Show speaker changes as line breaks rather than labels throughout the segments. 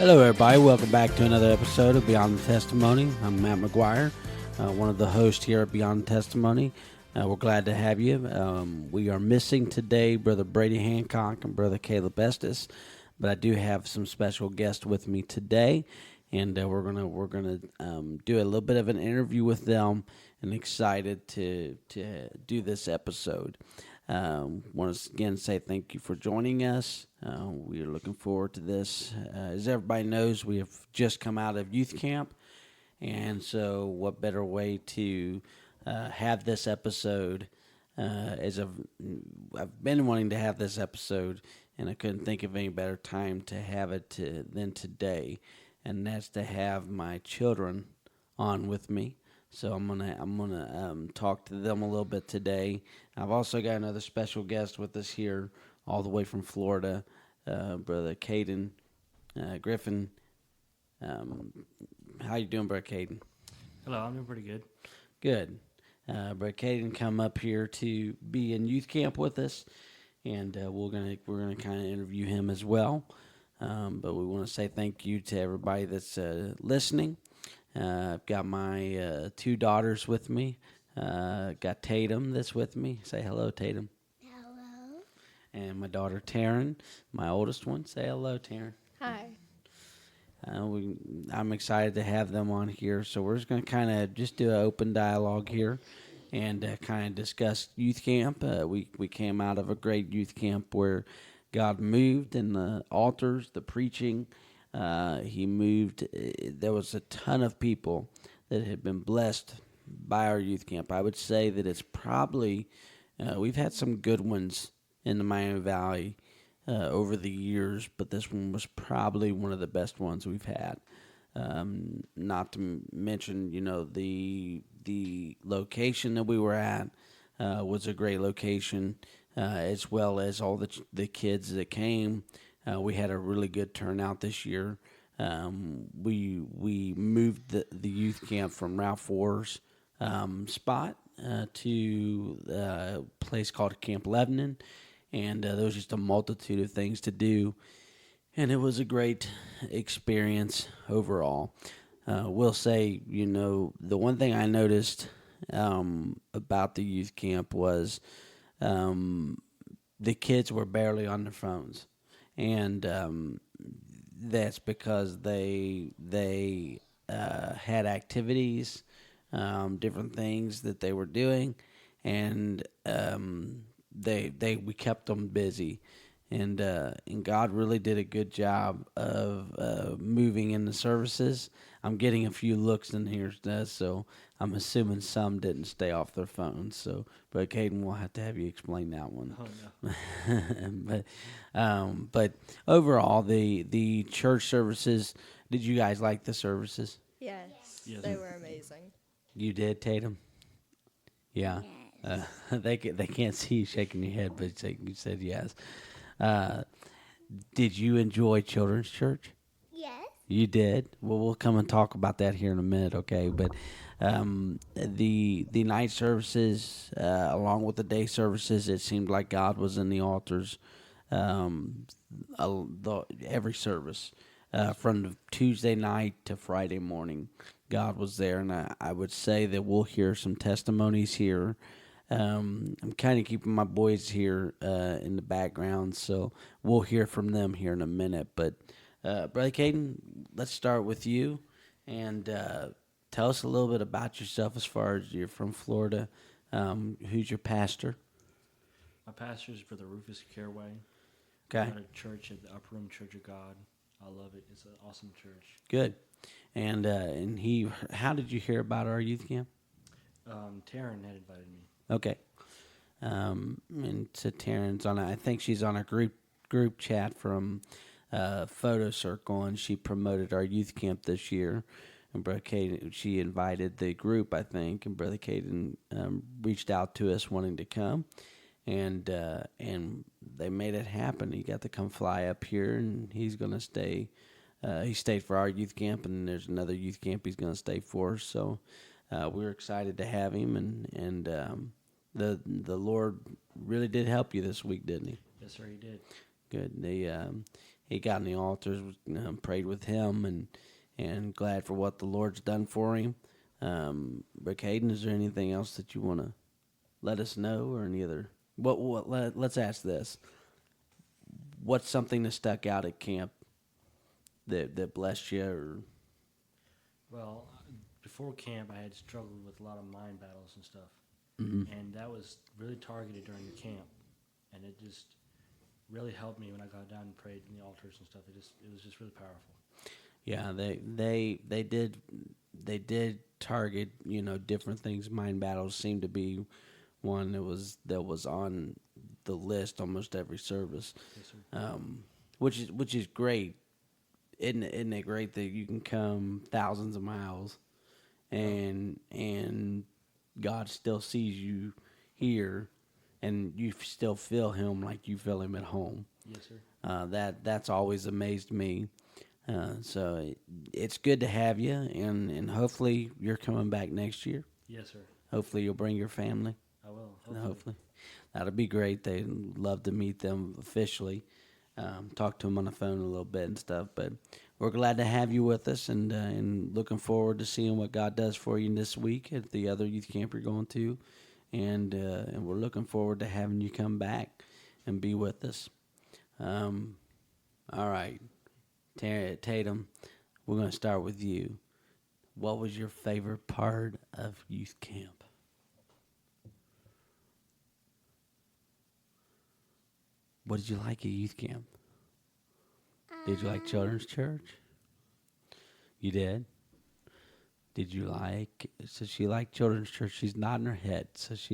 Hello, everybody. Welcome back to another episode of Beyond the Testimony. I'm Matt McGuire, one of the hosts here at Beyond the Testimony. We're glad to have you. We are missing today Brother Brady Hancock and Brother Caleb Estes, but I do have some special guests with me today, and we're gonna do a little bit of an interview with them, and excited to do this episode. Want to again say thank you for joining us. We are looking forward to this. As everybody knows, we have just come out of youth camp, and so what better way to have this episode? I've been wanting to have this episode, and I couldn't think of any better time to have it than today, and that's to have my children on with me. So I'm gonna talk to them a little bit today. I've also got another special guest with us here, all the way from Florida, Brother Caiden Griffin. How you doing, Brother Caiden?
Hello, I'm doing pretty good.
Good. Brother Caiden come up here to be in youth camp with us, and we're gonna kind of interview him as well. But we want to say thank you to everybody that's listening. I've got my two daughters with me. Got Tatum that's with me. Say hello, Tatum.
Hello.
And my daughter Taryn, my oldest one. Say hello, Taryn.
Hi.
I'm excited to have them on here. So we're just going to kind of just do an open dialogue here and kind of discuss youth camp. We came out of a great youth camp where God moved in the altars, the preaching. He moved. There was a ton of people that had been blessed by our youth camp. I would say that it's probably, we've had some good ones in the Miami Valley over the years, but this one was probably one of the best ones we've had. Not to mention, the location that we were at was a great location, as well as all the kids that came. We had a really good turnout this year. We moved the youth camp from Ralph War's spot to a place called Camp Lebanon, and there was just a multitude of things to do, and it was a great experience overall. We'll say, the one thing I noticed about the youth camp was the kids were barely on their phones. And that's because they had activities, different things that they were doing, and we kept them busy, and God really did a good job of moving in the services. I'm getting a few looks in here, so I'm assuming some didn't stay off their phones. So, but Caiden, we'll have to have you explain that one.
Oh
no. But overall, the church services. Did you guys like the services?
Yes. They were amazing.
You did, Tatum. Yeah. They can't see you shaking your head, but you said yes. Did you enjoy children's church?
Yes.
You did? Well, we'll come and talk about that here in a minute, okay? But the night services, along with the day services, it seemed like God was in the altars every service. From the Tuesday night to Friday morning, God was there, and I would say that we'll hear some testimonies here. I'm kind of keeping my boys here in the background, so we'll hear from them here in a minute. But Brother Caiden, let's start with you, and tell us a little bit about yourself as far as you're from Florida. Who's your pastor?
My pastor is Brother Rufus Careway.
Okay.
I'm at a church at the Upper Room Church of God. I love it. It's an awesome church.
Good. And how did you hear about our youth camp?
Taryn had invited me.
Okay. And so Taryn's I think she's on a group chat from Photo Circle, and she promoted our youth camp this year. And Brother Caiden, she invited the group, I think, and Brother Caiden reached out to us wanting to come, and they made it happen. He got to come fly up here, and he's going to stay. He stayed for our youth camp, and there's another youth camp he's going to stay for. So we're excited to have him, and the Lord really did help you this week, didn't he?
Yes, sir, he did.
Good. he got on the altars, prayed with him, and glad for what the Lord's done for him. But Caiden, is there anything else that you want to let us know, or any other? Let's ask this: what's something that stuck out at camp that blessed you? Or
Well, before camp, I had struggled with a lot of mind battles and stuff,
Mhm.
and that was really targeted during the camp, and it just really helped me when I got down and prayed in the altars and stuff. It was just really powerful.
Yeah, they did target, different things. Mind battles seemed to be one that was on the list almost every service,
Yes, sir.
which is great. Isn't it great that you can come thousands of miles and God still sees you here, and you still feel Him like you feel Him at home.
Yes, sir.
That's always amazed me. So it's good to have you, and hopefully you're coming back next year.
Yes, sir.
Hopefully you'll bring your family.
I will.
Hopefully. That'll be great. They'd love to meet them officially. Talk to them on the phone a little bit and stuff. But we're glad to have you with us, and looking forward to seeing what God does for you this week at the other youth camp you're going to, and we're looking forward to having you come back and be with us. All right, Tatum, we're going to start with you. What was your favorite part of youth camp? What did you like at youth camp? Did you like children's church? You did? Did you like, so she liked children's church. She's nodding her head. So if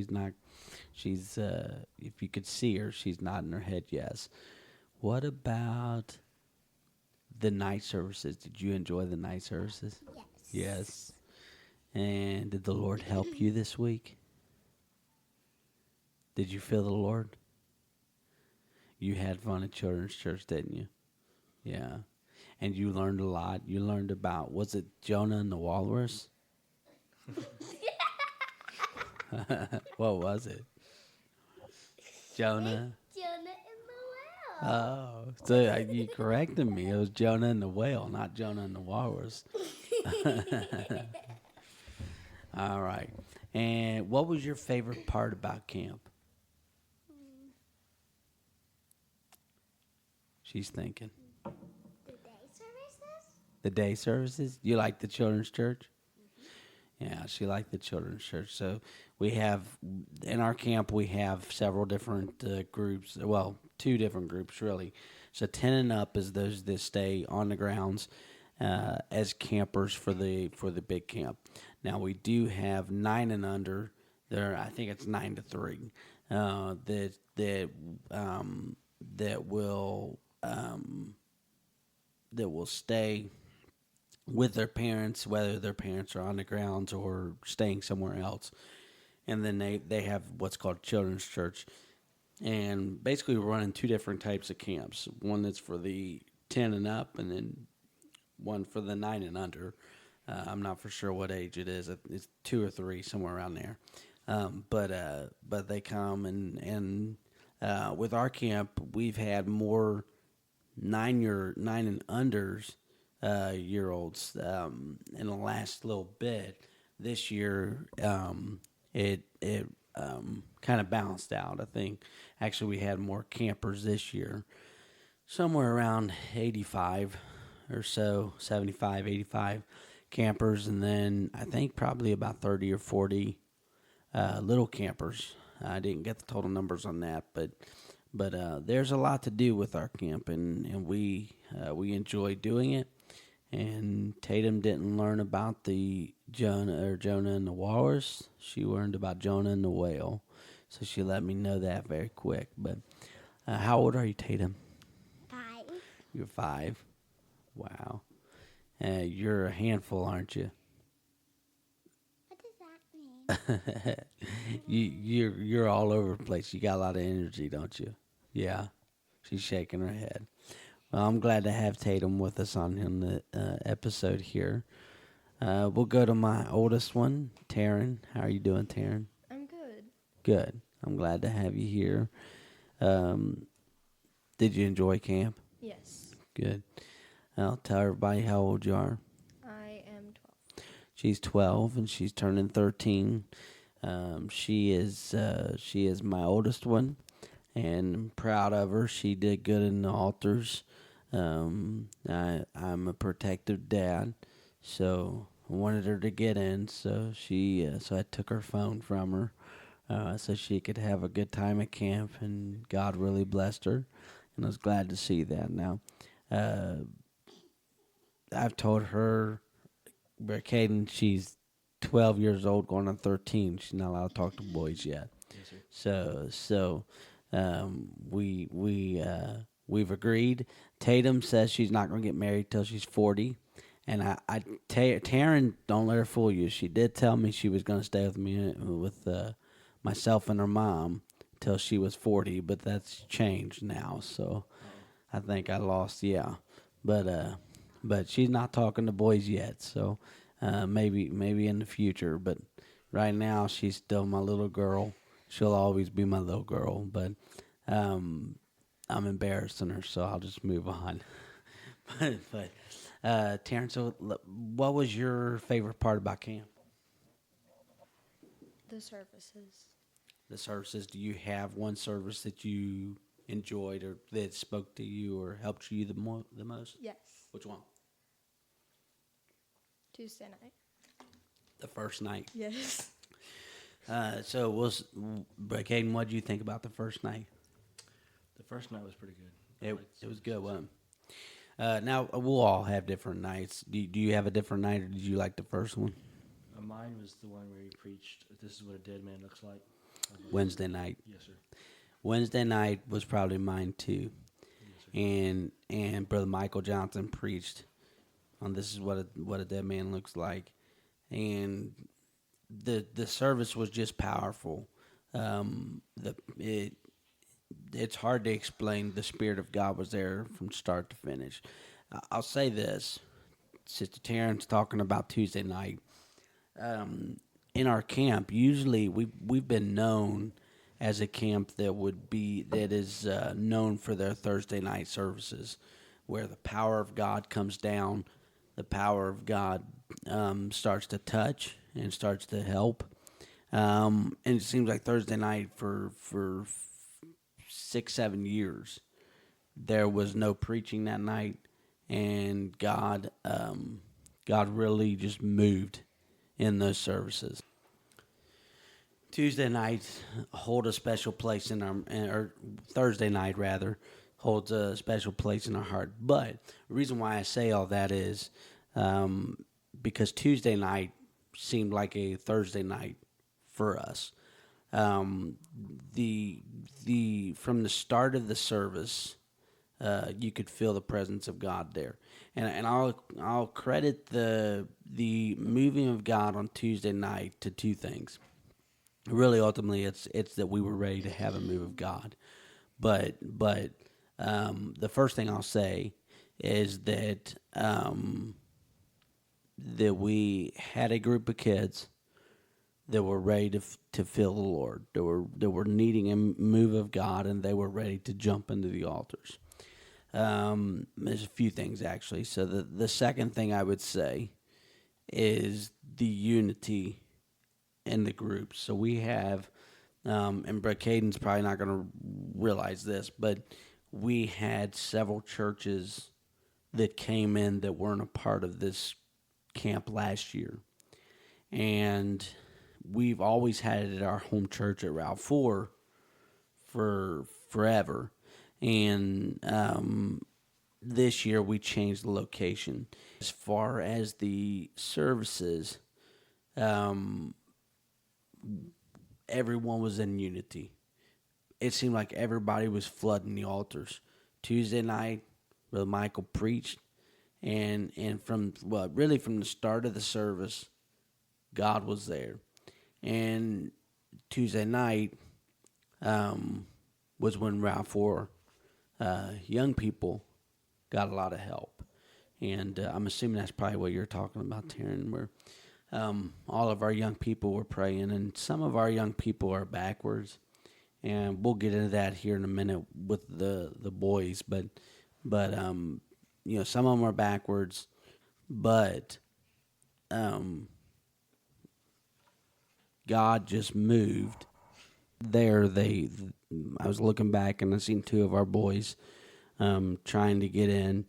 you could see her, she's nodding her head yes. What about the night services? Did you enjoy the night services? Yes. And did the Lord help you this week? Did you feel the Lord? You had fun at children's church, didn't you? Yeah. And you learned a lot. You learned about, was it Jonah and the walrus? What was it? Jonah?
Jonah in the well.
Oh, so you corrected me. It was Jonah and the whale, not Jonah and the walrus. All right. And what was your favorite part about camp? She's thinking.
The day services?
The day services? You like the children's church? Yeah, she liked the children's church. So we have, in our camp, we have several different groups. Well, two different groups, really. So 10 and up is those that stay on the grounds as campers for the big camp. Now, we do have 9 and under. There, I think it's 9 to 3. That will stay with their parents, whether their parents are on the grounds or staying somewhere else. And then they have what's called children's church. And basically we're running two different types of camps. One that's for the 10 and up, and then one for the 9 and under. I'm not for sure what age it is. It's 2 or 3, somewhere around there. But they come, and with our camp, we've had more 9 and unders year olds in the last little bit. This year, it kind of balanced out. I think actually we had more campers this year, somewhere around 85 or so, 75, 85 campers, and then I think probably about 30 or 40 little campers. I didn't get the total numbers on that, but there's a lot to do with our camp, and we enjoy doing it. And Tatum didn't learn about the Jonah and the walrus. She learned about Jonah and the whale, so she let me know that very quick. But how old are you, Tatum?
5.
You're 5. Wow. You're a handful, aren't you?
What does that mean?
You're all over the place. You got a lot of energy, don't you? Yeah. She's shaking her head. Well, I'm glad to have Tatum with us on the episode here. We'll go to my oldest one, Taryn. How are you doing, Taryn?
I'm good.
Good. I'm glad to have you here. Did you enjoy camp?
Yes.
Good. I'll tell everybody how old you are.
I am 12.
She's 12 and she's turning 13. She is my oldest one, and I'm proud of her. She did good in the altars. I'm a protective dad, so I wanted her to get in. So so I took her phone from her, so she could have a good time at camp, and God really blessed her, and I was glad to see that. Now, uh, I've told her, Caiden, she's 12 years old, going on 13. She's not allowed to talk to boys yet.
Yes, sir.
We've agreed. Tatum says she's not going to get married till she's 40, and Taryn, don't let her fool you. She did tell me she was going to stay with me with myself and her mom till she was 40, but that's changed now. So I think I lost. Yeah, but she's not talking to boys yet. So maybe in the future, but right now she's still my little girl. She'll always be my little girl, but I'm embarrassing her, so I'll just move on. but Terrence, so what was your favorite part about camp?
The services.
The services. Do you have one service that you enjoyed or that spoke to you or helped you the most?
Yes.
Which one?
Tuesday night.
The first night.
Yes.
But Caden, what did you think about the first night?
The first night was pretty good.
It was good, wasn't it? Now, we'll all have different nights. Do you have a different night, or did you like the first one?
Mine was the one where he preached, "This is what a dead man looks like."
Wednesday night.
Yes, sir.
Wednesday night was probably mine, too.
Yes, sir.
And Brother Michael Johnson preached on "This is what a dead man looks like." And the service was just powerful. It's hard to explain. The Spirit of God was there from start to finish. I'll say this: Sister Terrence talking about Tuesday night. In our camp, usually we've been known as a camp that is known for their Thursday night services, where the power of God comes down, the power of God starts to touch and starts to help. And it seems like Thursday night for 6-7 years, there was no preaching that night, and God really just moved in those services. Tuesday nights hold a special place or Thursday night rather, holds a special place in our heart. But the reason why I say all that is because Tuesday night seemed like a Thursday night for us. From the start of the service, you could feel the presence of God there, and I'll credit the moving of God on Tuesday night to two things. Really, ultimately, it's that we were ready to have a move of God, but the first thing I'll say is that that we had a group of kids that were ready to feel the Lord. That were needing a move of God, and they were ready to jump into the altars. There's a few things actually. So the second thing I would say is the unity in the group. So we have, and Brett Caiden's probably not going to realize this, but we had several churches that came in that weren't a part of this camp last year, and we've always had it at our home church at Route 4 for forever. And this year we changed the location. As far as the services, everyone was in unity. It seemed like everybody was flooding the altars. Tuesday night, Brother Michael preached, and from the start of the service, God was there. And Tuesday night was when Route 4 young people got a lot of help. And I'm assuming that's probably what you're talking about, Taryn, where all of our young people were praying, and some of our young people are backwards. And we'll get into that here in a minute with the boys. But some of them are backwards, but um, God just moved. There, I was looking back and I seen two of our boys trying to get in.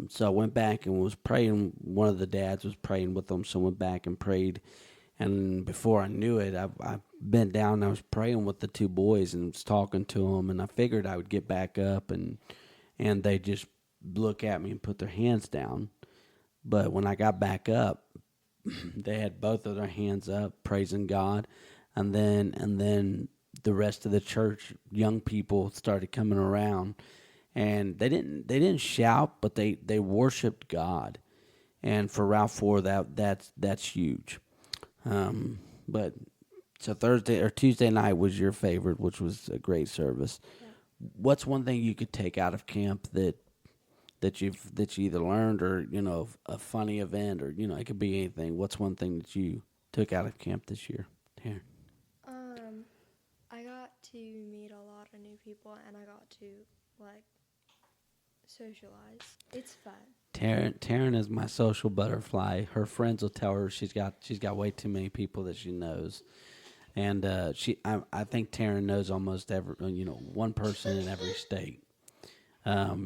So I went back and was praying. One of the dads was praying with them, so I went back and prayed. And before I knew it, I bent down and I was praying with the two boys and was talking to them. And I figured I would get back up and they just look at me and put their hands down. But when I got back up, they had both of their hands up, praising God. And then the rest of the church, young people, started coming around, and they didn't shout, but they worshiped God. And for Route 4, that's huge. But so Thursday or Tuesday night was your favorite, which was a great service.
Yeah.
What's one thing you could take out of camp that you either learned or a funny event, or it could be anything? What's one thing that you took out of camp this year? Here.
I got to meet a lot of new people, and I got to socialize. It's fun.
Taryn is my social butterfly. Her friends will tell her she's got way too many people that she knows, and I think Taryn knows almost every one person in every state.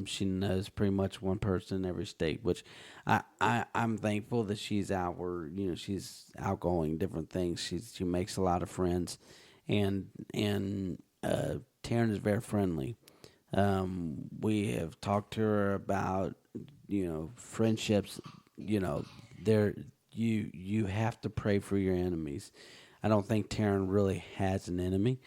She knows pretty much one person in every state, which I'm thankful that she's out where she's outgoing, different things. She makes a lot of friends, and Taryn is very friendly. We have talked to her about friendships. You have to pray for your enemies. I don't think Taryn really has an enemy,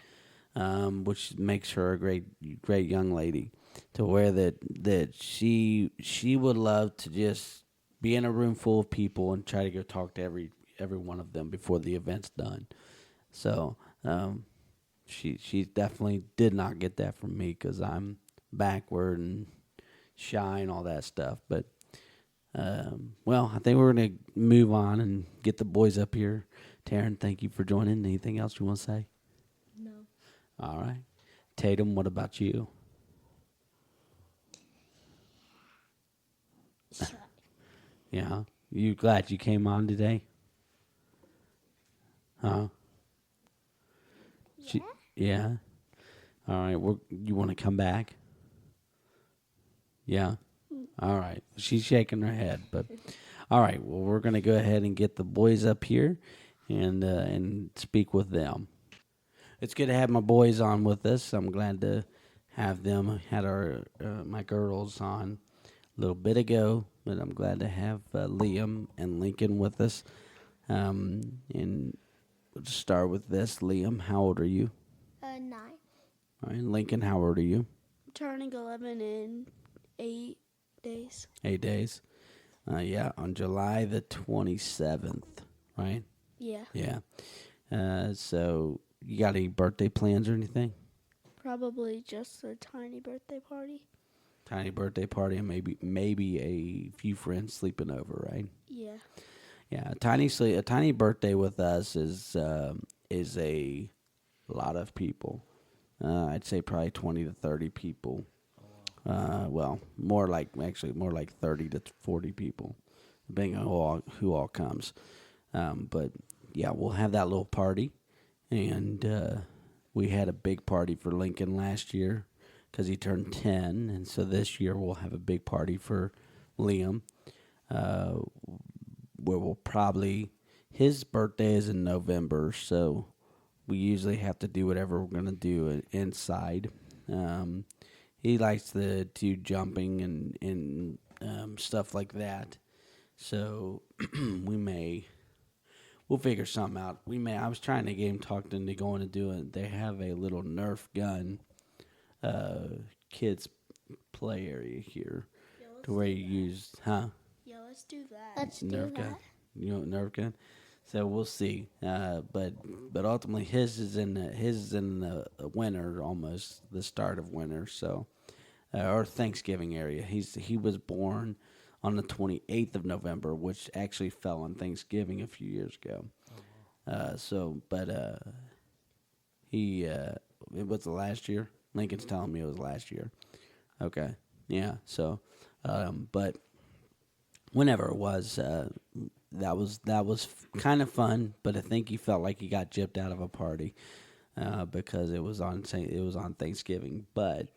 which makes her a great young lady. To where that she would love to just be in a room full of people and try to go talk to every one of them before the event's done. So she definitely did not get that from me because I'm backward and shy and all that stuff. But well, I think we're gonna move on and get the boys up here. Taryn, thank you for joining. Anything else you want to say?
No.
All right, Tatum, what about you? Yeah, you glad you came on today? Huh?
Yeah.
Yeah. All right. You want to come back? Yeah. All right. She's shaking her head, but all right. Well, we're gonna go ahead and get the boys up here and speak with them. It's good to have my boys on with us. I'm glad to have them. Had my girls on a little bit ago, but I'm glad to have Liam and Lincoln with us. And we'll just start with this. Liam, how old are you?
9.
All right, Lincoln, how old are you?
Turning 11 in 8 days.
8 days. Yeah, on July the 27th, right?
Yeah.
Yeah. So you got any birthday plans or anything?
Probably just a tiny birthday party.
Tiny birthday party and maybe a few friends sleeping over, right?
Yeah.
Yeah, a tiny birthday with us is a lot of people. I'd say probably 20 to 30 people. Well, more like 30 to 40 people, depending on who all comes. But yeah, we'll have that little party, and we had a big party for Lincoln last year because he turned 10, and so this year we'll have a big party for Liam. Where we'll probably, his birthday is in November, so we usually have to do whatever we're going to do inside. He likes to do jumping and stuff like that. So we'll figure something out. I was trying to get him talked into going to do it. They have a little Nerf gun kids play area here to where you use, huh?
Yeah, let's do that.
Let's do
Nerf gun.
that.
You know Nerf gun. So we'll see. But ultimately his is in the winter, almost the start of winter. So or Thanksgiving area. He was born on the 28th of November, which actually fell on Thanksgiving a few years ago. He it was the last year. Lincoln's telling me it was last year. Okay. Yeah. So But whenever it was, that was kind of fun. But I think he felt like he got gypped out of a party because it was on Thanksgiving. But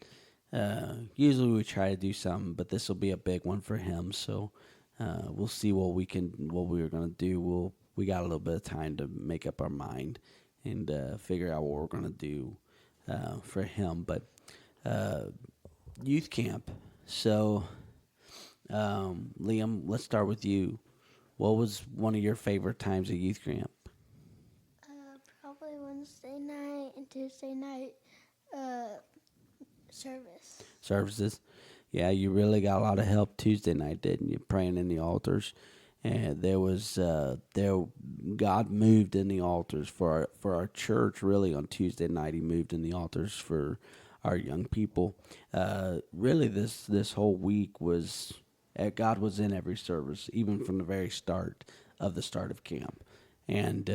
usually we try to do something, but this will be a big one for him. So we'll see what we're gonna do. We got a little bit of time to make up our mind and figure out what we're gonna do for him. But youth camp. So Liam, let's start with you. What was one of your favorite times at youth camp?
Probably Wednesday night and Tuesday night service.
Services. Yeah, you really got a lot of help Tuesday night, didn't you? Praying in the altars, and there was God moved in the altars for our church. Really, on Tuesday night, He moved in the altars for our young people. Really, this whole week was God was in every service, even from the very start of camp, and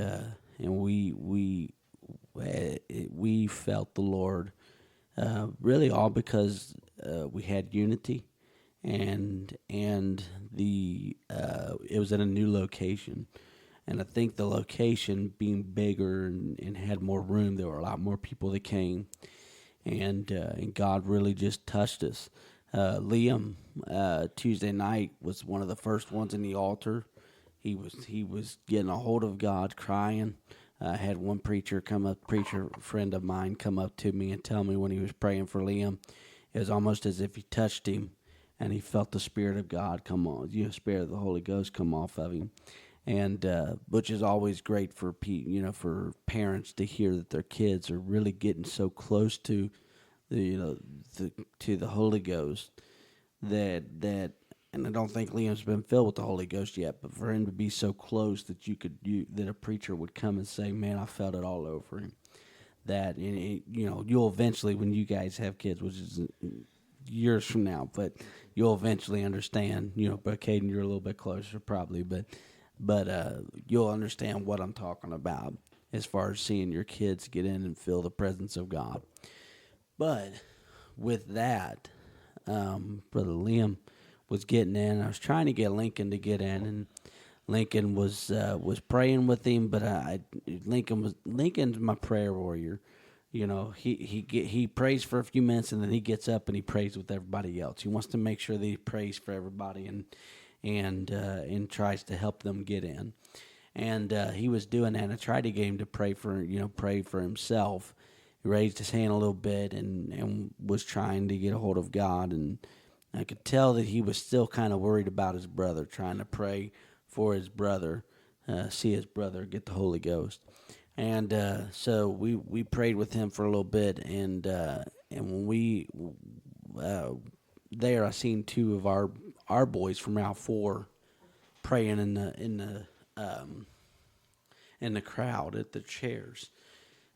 we felt the Lord. Really, all because we had unity, and the it was in a new location, and I think the location being bigger and had more room, there were a lot more people that came, and God really just touched us. Liam, Tuesday night was one of the first ones in the altar. He was getting a hold of God, crying. I had one preacher friend of mine come up to me and tell me when he was praying for Liam, it was almost as if he touched him and he felt the Spirit of God come on, Spirit of the Holy Ghost come off of him. And which is always great for for parents to hear that their kids are really getting so close to to the Holy Ghost that and I don't think Liam's been filled with the Holy Ghost yet, but for him to be so close that that a preacher would come and say, "Man, I felt it all over him." That you'll eventually, when you guys have kids, which is years from now, but you'll eventually understand. But Caiden, you're a little bit closer probably, but you'll understand what I'm talking about as far as seeing your kids get in and feel the presence of God. But with that, Brother Liam was getting in. I was trying to get Lincoln to get in, and Lincoln was praying with him. But Lincoln's my prayer warrior. He prays for a few minutes, and then he gets up and he prays with everybody else. He wants to make sure that he prays for everybody and tries to help them get in. And he was doing that. And I tried to get him to pray for himself. He raised his hand a little bit and was trying to get a hold of God, and I could tell that he was still kind of worried about his brother, trying to pray for his brother, see his brother get the Holy Ghost. And so we prayed with him for a little bit, and when we there, I seen two of our boys from Route 4 praying in the crowd at the chairs.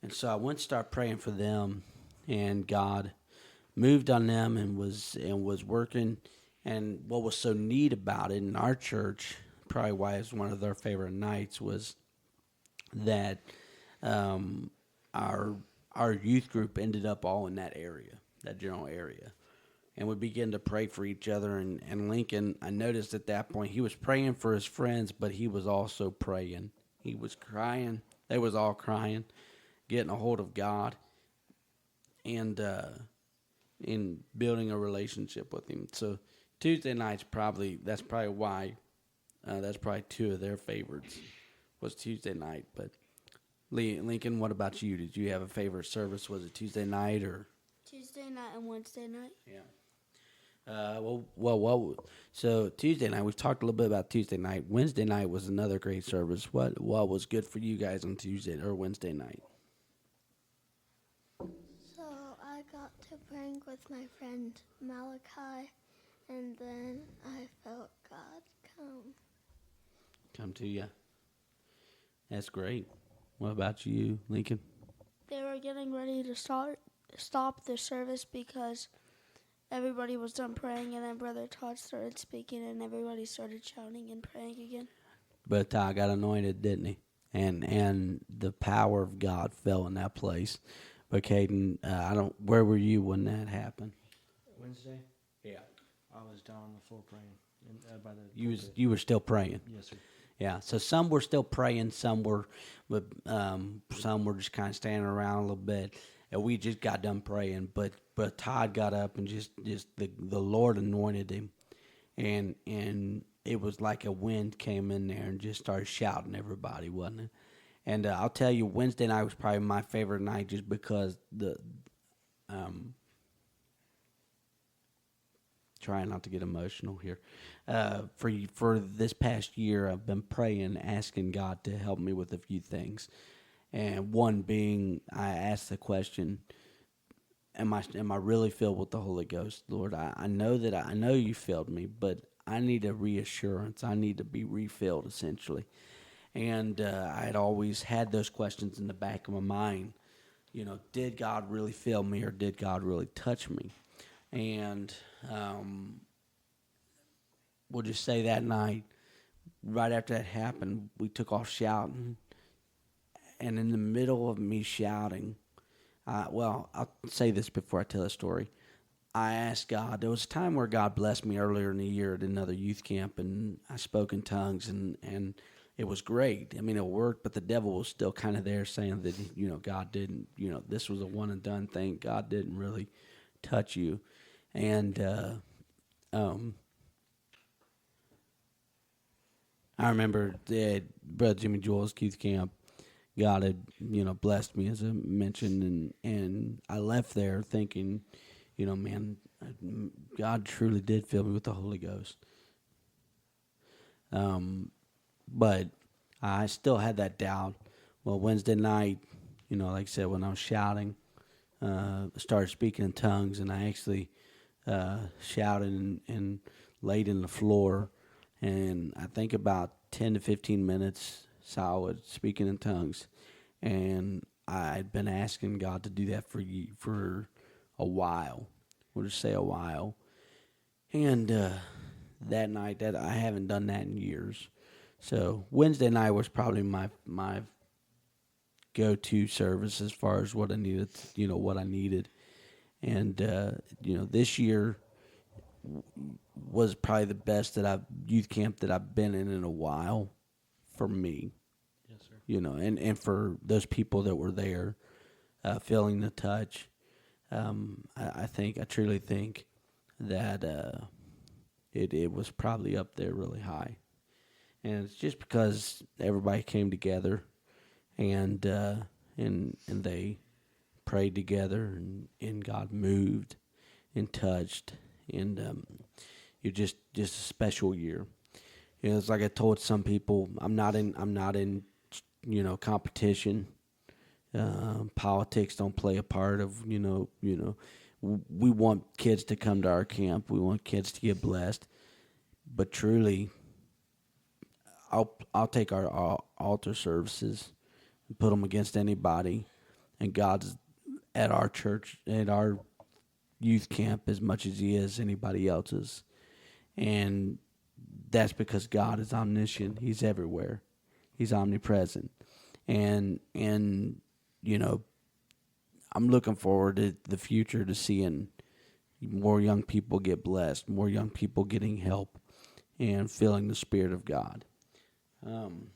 And so I went to start praying for them, and God moved on them and was working. And what was so neat about it in our church, probably why it's one of their favorite nights, was that our youth group ended up all in that area, that general area. And we began to pray for each other. And Lincoln, I noticed at that point, he was praying for his friends, but he was also praying. He was crying. They was all crying, getting a hold of God, and in building a relationship with Him. So Tuesday nights that's probably two of their favorites was Tuesday night. But Lincoln, what about you? Did you have a favorite service? Was it Tuesday night or
Tuesday night and Wednesday night.
Yeah. So Tuesday night, we've talked a little bit about Tuesday night. Wednesday night was another great service. What was good for you guys on Tuesday or Wednesday night?
So I got to praying with my friend Malachi, and then I felt God
Come to you. That's great. What about you, Lincoln?
They were getting ready to stop the service because everybody was done praying, and then Brother Todd started speaking, and everybody started shouting and praying again.
But Todd got anointed, didn't he? And the power of God fell in that place. But Caiden, where were you when that happened?
Wednesday?
Yeah.
I was down on the floor praying by the
You were still praying.
Yes, sir.
Yeah. So some were still praying, some were, but some were just kind of standing around a little bit. And we just got done praying, but Todd got up and just the Lord anointed him, and it was like a wind came in there and just started shouting everybody, wasn't it? And I'll tell you, Wednesday night was probably my favorite night just because trying not to get emotional here. For this past year, I've been praying, asking God to help me with a few things, and one being, I asked the question, Am I really filled with the Holy Ghost, Lord? I know that I know you filled me, but I need a reassurance. I need to be refilled, essentially. And I had always had those questions in the back of my mind. Did God really fill me, or did God really touch me? And we'll just say that night, right after that happened, we took off shouting. And in the middle of me shouting, I'll say this before I tell the story. I asked God, there was a time where God blessed me earlier in the year at another youth camp, and I spoke in tongues, and it was great. I mean, it worked, but the devil was still kind of there saying that, God didn't, this was a one and done thing. God didn't really touch you. And I remember at Brother Jimmy Joel's youth camp, God had, blessed me, as I mentioned, and I left there thinking, man, God truly did fill me with the Holy Ghost. But I still had that doubt. Well, Wednesday night, like I said, when I was shouting, I started speaking in tongues, and I actually shouted and laid in the floor, and I think about 10 to 15 minutes solid speaking in tongues, and I'd been asking God to do that for a while. We'll just say a while. And that night, that I haven't done that in years. So Wednesday night was probably my go-to service as far as what I needed. What I needed, and this year was probably the best youth camp that I've been in a while for me.
Yes, sir.
And for those people that were there, feeling the touch. I truly think that it was probably up there really high, and it's just because everybody came together, and they prayed together, and God moved and touched, and you're just a special year. It's like I told some people, I'm not in competition. Politics don't play a part of, we want kids to come to our camp. We want kids to get blessed. But truly, I'll take our altar services and put them against anybody. And God's at our church, at our youth camp, as much as he is anybody else's. And that's because God is omniscient. He's everywhere. He's omnipresent. And I'm looking forward to the future, to seeing more young people get blessed, more young people getting help, and feeling the Spirit of God. And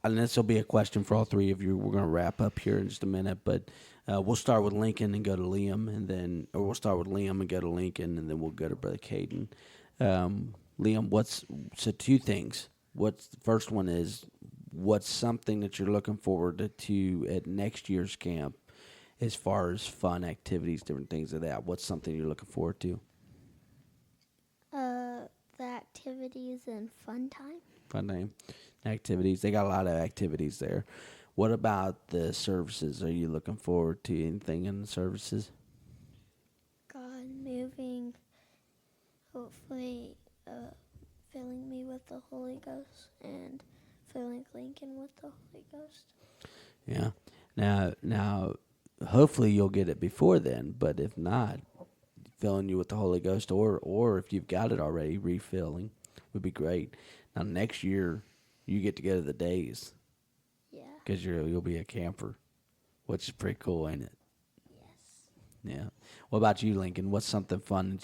this will be a question for all three of you. We're going to wrap up here in just a minute, but we'll start with Lincoln and go to Liam, or we'll start with Liam and go to Lincoln, and then we'll go to Brother Caiden. Liam, two things. The first one is, what's something that you're looking forward to at next year's camp, as far as fun activities, different things like that? What's something you're looking forward to?
The activities and fun time.
Fun time. Activities. They got a lot of activities there. What about the services? Are you looking forward to anything in the services?
God moving, hopefully filling me with the Holy Ghost and filling Lincoln with the Holy Ghost.
Yeah. Now, hopefully you'll get it before then, but if not, filling you with the Holy Ghost, or if you've got it already, refilling would be great. Now, next year, you get to go to the days.
Yeah.
Because you'll be a camper, which is pretty cool, ain't it? Yeah. What about you, Lincoln? What's something fun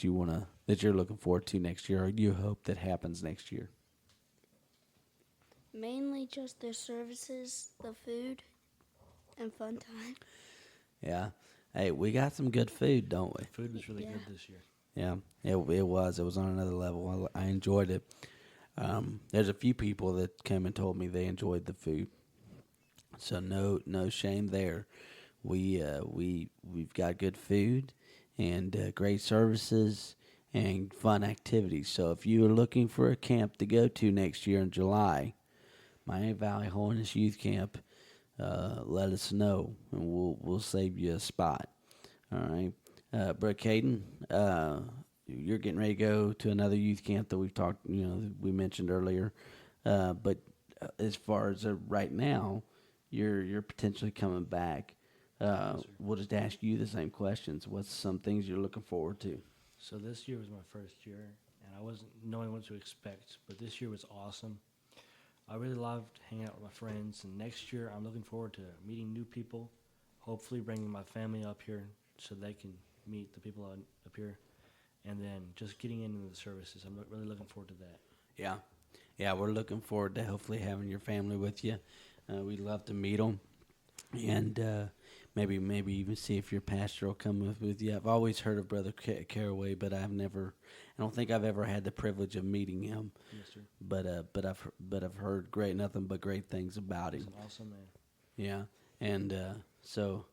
that you're looking forward to next year, or you hope that happens next year?
Mainly just the services, the food, and fun time.
Yeah. Hey, we got some good food, don't we?
The food was really
Yeah.
good this year.
Yeah, it was. It was on another level. I enjoyed it. There's a few people that came and told me they enjoyed the food, so no shame there. We've got good food and great services and fun activities. So if you are looking for a camp to go to next year in July, Miami Valley Holiness Youth Camp, let us know and we'll save you a spot. All right. Brother Caiden, you're getting ready to go to another youth camp that we mentioned earlier. But as far as right now, you're potentially coming back.
Yes, sir.
We'll just ask you the same questions. What's some things you're looking forward to?
So this year was my first year, and I wasn't knowing what to expect, but this year was awesome. I really loved hanging out with my friends, and next year I'm looking forward to meeting new people, hopefully bringing my family up here so they can meet the people up here, and then just getting into the services. I'm really looking forward to that.
Yeah, we're looking forward to hopefully having your family with you. We'd love to meet them, and maybe even see if your pastor will come with you. I've always heard of Brother Caraway, but I don't think I've ever had the privilege of meeting him.
Yes, sir.
But I've heard nothing but great things about
He's
him.
an awesome man.
Yeah, and so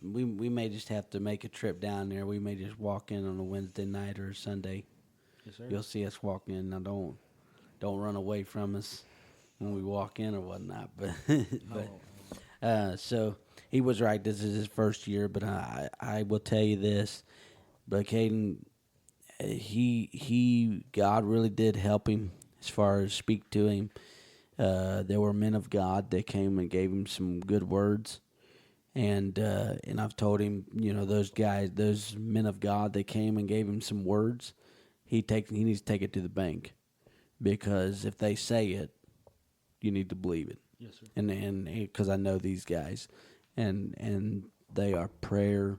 we may just have to make a trip down there. We may just walk in on a Wednesday night or a Sunday.
Yes, sir.
You'll see us walk in. Now don't run away from us when we walk in or whatnot. But so he was right. This is his first year, but I will tell you this, but Caiden, God really did help him as far as speak to him. There were men of God that came and gave him some good words, and I've told him, those men of God that came and gave him some words, he needs to take it to the bank, because if they say it, you need to believe it.
Yes, sir.
And because I know these guys, and they are prayer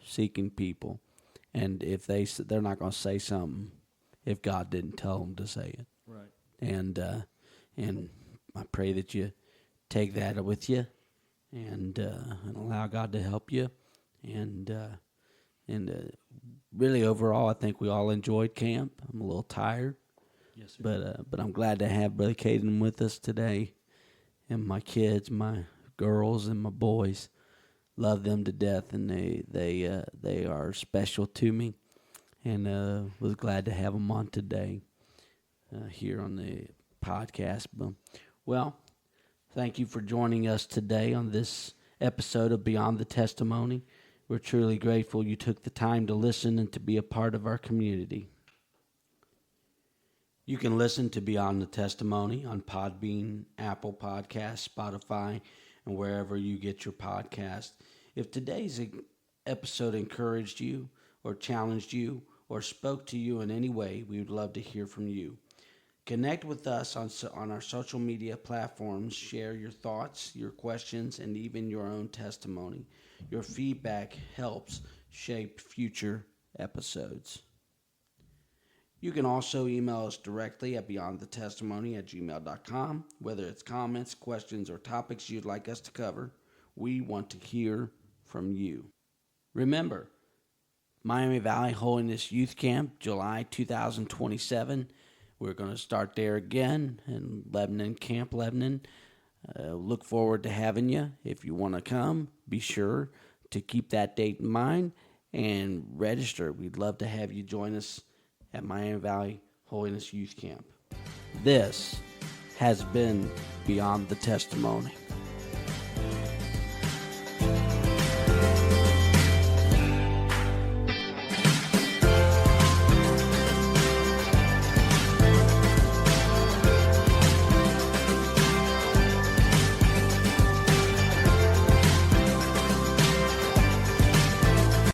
seeking people, and if they're not going to say something if God didn't tell them to say it.
Right.
And I pray that you take that with you, and allow God to help you, and really overall, I think we all enjoyed camp. I'm a little tired.
Yes, sir.
But I'm glad to have Brother Caiden with us today, and my kids, my girls, and my boys, love them to death, and they are special to me, and was glad to have them on today here on the podcast. Well, thank you for joining us today on this episode of Beyond the Testimony. We're truly grateful you took the time to listen and to be a part of our community. You can listen to Beyond the Testimony on Podbean, Apple Podcasts, Spotify, and wherever you get your podcast. If today's episode encouraged you or challenged you or spoke to you in any way, we would love to hear from you. Connect with us on our social media platforms. Share your thoughts, your questions, and even your own testimony. Your feedback helps shape future episodes. You can also email us directly at beyondthetestimony@gmail.com. Whether it's comments, questions, or topics you'd like us to cover, we want to hear from you. Remember, Miami Valley Holiness Youth Camp, July 2027. We're going to start there again in Lebanon, Camp Lebanon. Look forward to having you. If you want to come, be sure to keep that date in mind and register. We'd love to have you join us at Miami Valley Holiness Youth Camp. This has been Beyond the Testimony.